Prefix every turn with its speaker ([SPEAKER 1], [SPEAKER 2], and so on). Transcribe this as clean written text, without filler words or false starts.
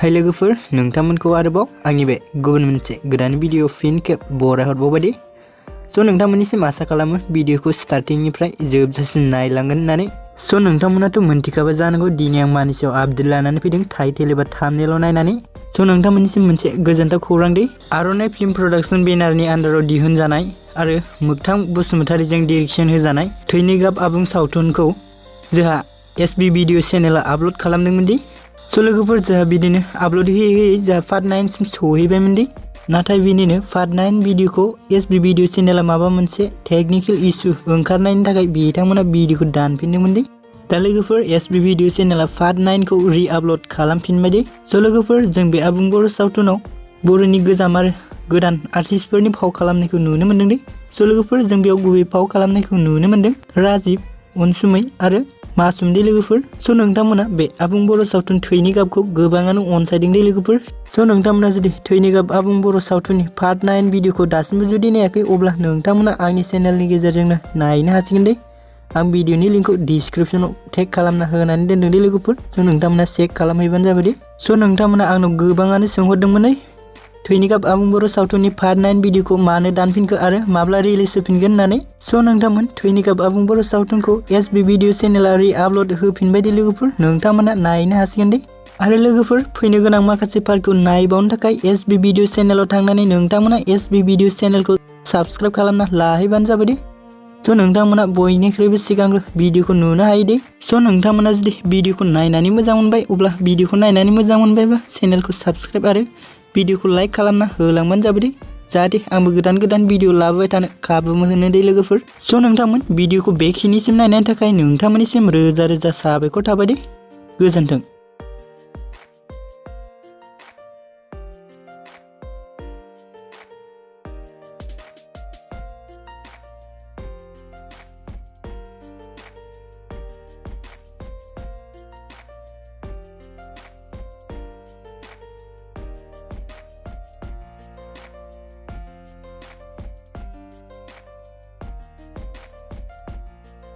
[SPEAKER 1] हाय लोगोफोर नोंथांमोनखौ आरोबाव आंनि बे गुबुन मोनसे गोदान भिडिअ फिन खेब बरायहरबावबायदि स' नोंथांमोननिसिम आसा खालामो भिडिअखौ स्टार्टिंनिफ्राय जोबजासिम नायलांगोन होननानै स' नोंथांमोनाथ' मोनथिखाबाय जानांगौ दिनै आं मानि सायाव आपडेट लानानै फैदों टाइटेल एबा थाम्बनेइल नायनानै स' नोंथांमोननिसिम मोनसे गोजोनथाव खौरां दे आर'नाइ फिल्म प्रडाक्शन बेनारनि आन्डाराव दिहुनजानाय आरो मोगथां बसुमतारीजों डिरेक्सन होजानाय थैनि गाब आबुं सावथुनखौ जोंहा एसबी भिडिअ चेनेला आपल'ड खालामदोंमोन दि स' लोगोफोर जोंहा बिदिनो आपल'ड होयै जोंहा पार्ट 9 सिम सहैबायमोन दि नाथाय बिनिनो पार्ट 9 भिडिअखौ एसबी भिडिअ चेनेला माबा मोनसे टेकनिकेल इसु ओंखारनायनि थाखाय बिथांमोना भिडिअखौ दानफिनदोंमोन दि दा लोगोफोर एसबी भिडिअ चेनेला पार्ट 9 खौ रि-आपल'ड खालामफिनबाय दि स' लोगोफोर जों बे आबुं बर' सावथुनाव बर'नि गोजाम आरो गोदान आर्टिस्टफोरनि फाव खालामनायखौ नुनो मोन्दों दि स' लोगोफोर जों बेयाव गुबै फाव खालामनायखौ नुनो मोन्दों राजिब अनसुमै आरो मासुम दे लोगोफोर स' नोंथांमोना बे आबुं बर' सावथुन थैनि गाबखौ गोबाङानो अनसायदों दे लोगोफोर स' नोंथांमोना जुदि थैनि गाब आबुं बर' सावथुननि पार्ट 9 भिडिअखौ दासिमबो जुदि नायाखै अब्ला नोंथांमोना आंनि चेनेलनि गेजेरजोंनो नायनो हासिगोन दे आं भिडिअनि लिंकखौ डिसक्रिप्शनाव टेग खालामना होनानै दोनदों दे लोगोफोर स' नोंथांमोना चेक खालामहैबानो जाबाय दे स' नोंथांमोना आंनाव गोबाङानो सोंहरदोंमोन थैनि गाब आबुं बर' सावथुननि पार्ट 9 भिडिअखौ मानो दानफिनखो आरो माब्ला रिलिज होफिनगोन होननानै स' नोंथांमोन थैनि गाब आबुं बर' सावथुनखौ एसबी भिडिअ चेनेला रि-आपल'ड होफिनबाय दे लोगोफोर नोंथांमोना नायनो हासिगोन दे आरो लोगोफोर फैनो गोनां माखासे पार्टखौ नायबावनो थाखाय एसबी भिडिअ चेनेलाव थांनानै नोंथांमोना एसबी भिडिअ चेनेलखौ साबस्क्राइब खालामना लाहैबानो जाबाय दे स' नोंथांमोना बयनिख्रुइबो सिगांग्रो भिडिअखौ नुनो हायो दे स' नोंथांमोना जुदि भिडिअखौ नायनानै मोजां मोनबाय अब्ला भिडिअखौ नायनानै मोजां मोनबायबा चेनेलखौ साबस्क्राइब आरो भिडिअखौ लाइक खालामना होलांबानो जाबाय दे जाहाथे आंबो गोदान भिडिअ लाबोबाय थानो खाबु मोनो दे लोगोफोर स' नोंथांमोन भिडिअखौ बेखिनिसिम नायनायनि थाखाय नोंथांमोननिसिम रोजा रोजा साबायखर थाबाय दे गोजोन्थों।